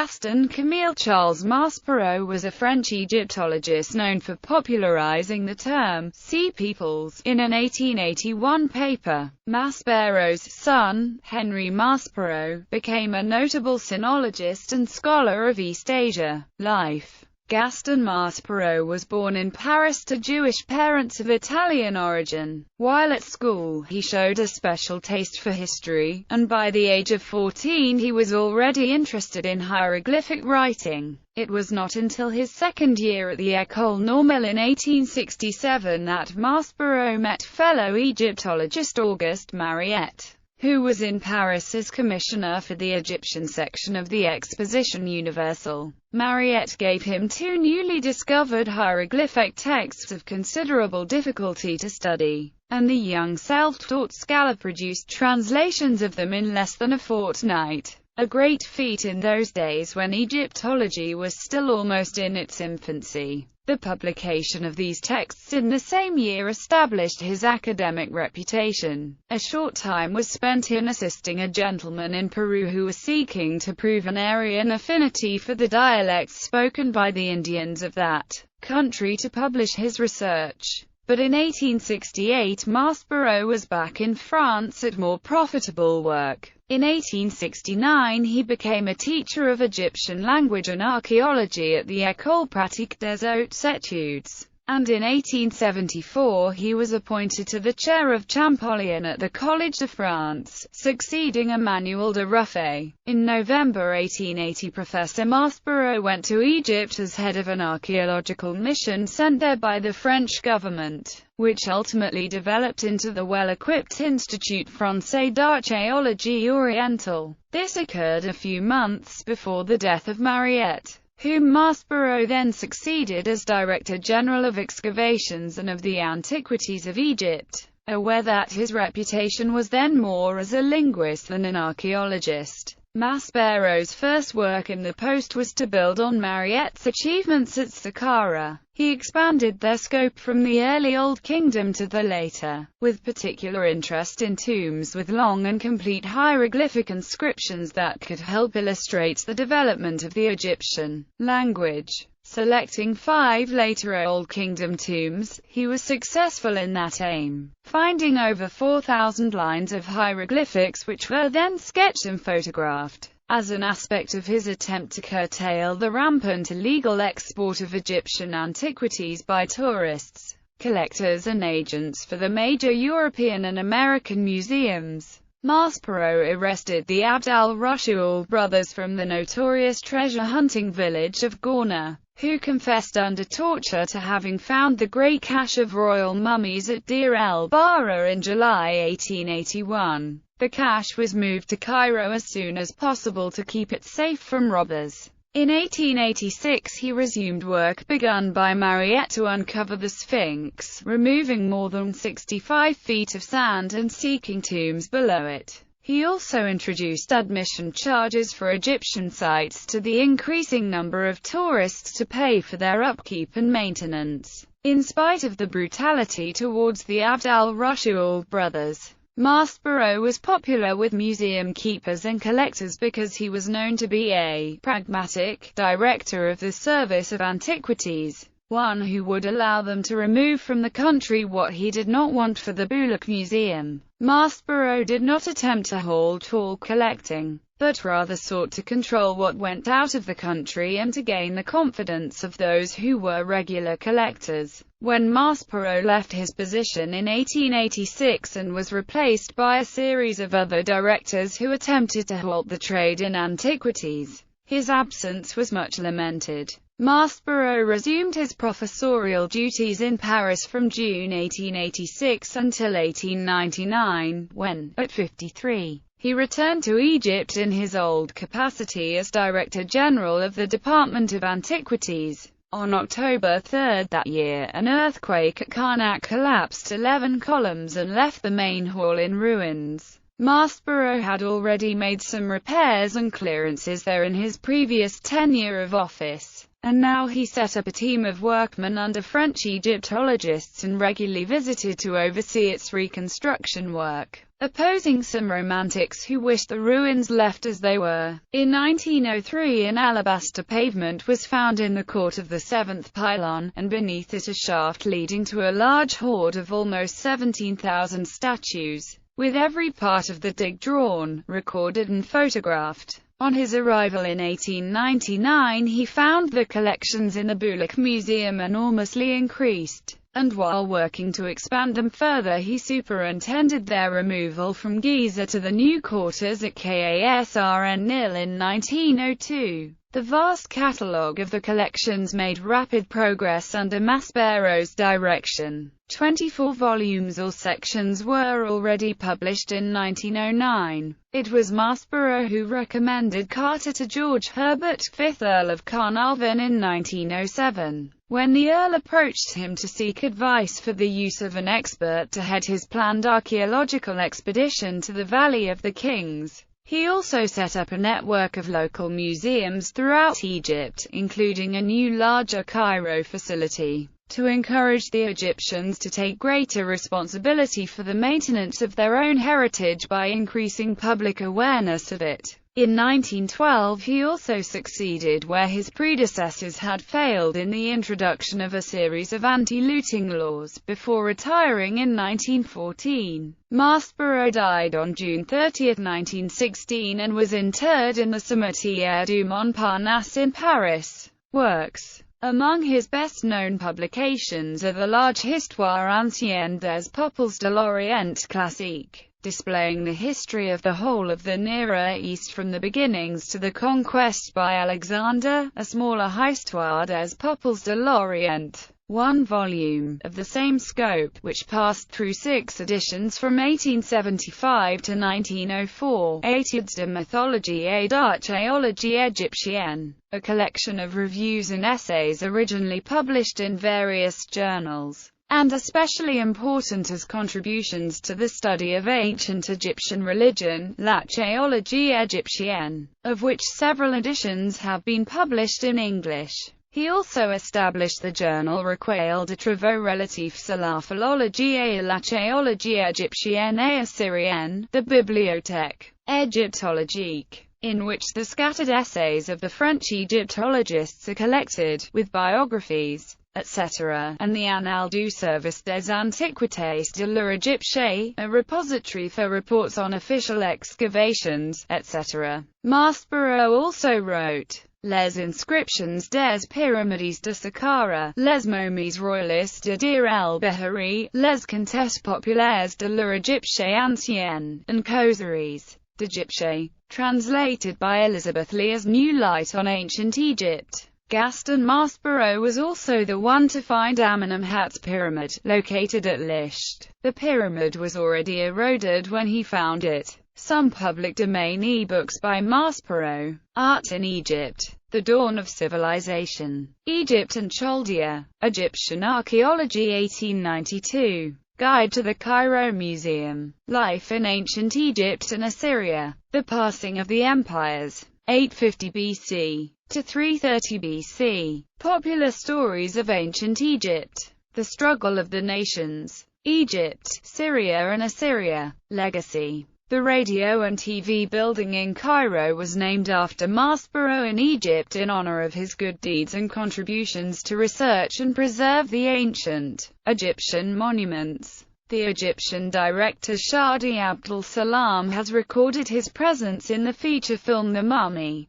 Gaston Camille Charles Maspero was a French Egyptologist known for popularizing the term «sea peoples» in an 1881 paper. Maspero's son, Henry Maspero, became a notable sinologist and scholar of East Asia. Life. Gaston Maspero was born in Paris to Jewish parents of Italian origin. While at school, he showed a special taste for history, and by the age of 14 he was already interested in hieroglyphic writing. It was not until his second year at the École Normale in 1867 that Maspero met fellow Egyptologist Auguste Mariette, who was in Paris as commissioner for the Egyptian section of the Exposition Universelle. Mariette gave him two newly discovered hieroglyphic texts of considerable difficulty to study, and the young self-taught scholar produced translations of them in less than a fortnight. A great feat in those days when Egyptology was still almost in its infancy. The publication of these texts in the same year established his academic reputation. A short time was spent in assisting a gentleman in Peru who was seeking to prove an Aryan affinity for the dialects spoken by the Indians of that country to publish his research. But in 1868 Maspero was back in France at more profitable work. In 1869 he became a teacher of Egyptian language and archaeology at the École pratique des hautes études, and in 1874 he was appointed to the chair of Champollion at the Collège de France, succeeding Emmanuel de Ruffey. In November 1880 Professor Maspero went to Egypt as head of an archaeological mission sent there by the French government, which ultimately developed into the well-equipped Institut Français d'Archéologie Orientale. This occurred a few months before the death of Mariette, whom Maspero then succeeded as Director General of Excavations and of the Antiquities of Egypt, aware that his reputation was then more as a linguist than an archaeologist. Maspero's first work in the post was to build on Mariette's achievements at Saqqara. He expanded their scope from the early Old Kingdom to the later, with particular interest in tombs with long and complete hieroglyphic inscriptions that could help illustrate the development of the Egyptian language. Selecting 5 later Old Kingdom tombs, he was successful in that aim, finding over 4,000 lines of hieroglyphics which were then sketched and photographed. As an aspect of his attempt to curtail the rampant illegal export of Egyptian antiquities by tourists, collectors and agents for the major European and American museums, Maspero arrested the Abd al-Rashoul brothers from the notorious treasure-hunting village of Gourna, who confessed under torture to having found the great cache of royal mummies at Deir el-Bahra in July 1881. The cache was moved to Cairo as soon as possible to keep it safe from robbers. In 1886 he resumed work begun by Mariette to uncover the Sphinx, removing more than 65 feet of sand and seeking tombs below it. He also introduced admission charges for Egyptian sites to the increasing number of tourists to pay for their upkeep and maintenance. In spite of the brutality towards the Abd al-Rashoul brothers, Maspero was popular with museum keepers and collectors because he was known to be a pragmatic director of the Service of Antiquities, one who would allow them to remove from the country what he did not want for the Bullock Museum. Maspero did not attempt to halt all collecting, but rather sought to control what went out of the country and to gain the confidence of those who were regular collectors. When Maspero left his position in 1886 and was replaced by a series of other directors who attempted to halt the trade in antiquities, his absence was much lamented. Maspero resumed his professorial duties in Paris from June 1886 until 1899, when, at 53, he returned to Egypt in his old capacity as Director General of the Department of Antiquities. On October 3 that year, an earthquake at Karnak collapsed 11 columns and left the main hall in ruins. Maspero had already made some repairs and clearances there in his previous tenure of office, and now he set up a team of workmen under French Egyptologists and regularly visited to oversee its reconstruction work, opposing some romantics who wished the ruins left as they were. In 1903 an alabaster pavement was found in the court of the seventh pylon, and beneath it a shaft leading to a large hoard of almost 17,000 statues, with every part of the dig drawn, recorded and photographed. On his arrival in 1899 he found the collections in the Bulak Museum enormously increased, and while working to expand them further he superintended their removal from Giza to the new quarters at Kasrn Nil in 1902. The vast catalogue of the collections made rapid progress under Maspero's direction. 24 volumes or sections were already published in 1909. It was Maspero who recommended Carter to George Herbert, 5th Earl of Carnarvon in 1907. When the Earl approached him to seek advice for the use of an expert to head his planned archaeological expedition to the Valley of the Kings, he also set up a network of local museums throughout Egypt, including a new larger Cairo facility, to encourage the Egyptians to take greater responsibility for the maintenance of their own heritage by increasing public awareness of it. In 1912 he also succeeded where his predecessors had failed in the introduction of a series of anti-looting laws, before retiring in 1914. Maspero died on June 30, 1916 and was interred in the Cimetière du Montparnasse in Paris. Works. Among his best-known publications are the large Histoire ancienne des peuples de l'Orient classique, displaying the history of the whole of the Near East from the beginnings to the conquest by Alexander, a smaller Histoire des peuples de l'Orient, one volume, of the same scope, which passed through 6 editions from 1875 to 1904, Études de mythologie et d'archéologie égyptienne, a collection of reviews and essays originally published in various journals, and especially important as contributions to the study of ancient Egyptian religion, L'Archéologie égyptienne, of which several editions have been published in English. He also established the journal Recueil de travaux relatifs à la philologie et l'archéologie égyptienne et assyrienne, the Bibliothèque égyptologique, in which the scattered essays of the French Egyptologists are collected, with biographies, etc., and the Annales du Service des Antiquités de l'Égypte, a repository for reports on official excavations, etc. Maspero also wrote Les inscriptions des pyramides de Saqqara, les momies royalistes de Deir el-Behari, les contes populaires de l'Égypte ancienne, and causeries d'Égypte, translated by Elizabeth Lee as New Light on Ancient Egypt. Gaston Maspero was also the one to find Amenemhat's pyramid, located at Lisht. The pyramid was already eroded when he found it. Some public domain e-books by Maspero. Art in Egypt. The Dawn of Civilization. Egypt and Chaldea. Egyptian Archaeology 1892. Guide to the Cairo Museum. Life in Ancient Egypt and Assyria. The Passing of the Empires. 850 BC to 330 BC. Popular Stories of Ancient Egypt. The Struggle of the Nations. Egypt, Syria and Assyria. Legacy. The radio and TV building in Cairo was named after Maspero in Egypt in honor of his good deeds and contributions to research and preserve the ancient Egyptian monuments. The Egyptian director Shadi Abdul Salam has recorded his presence in the feature film The Mummy.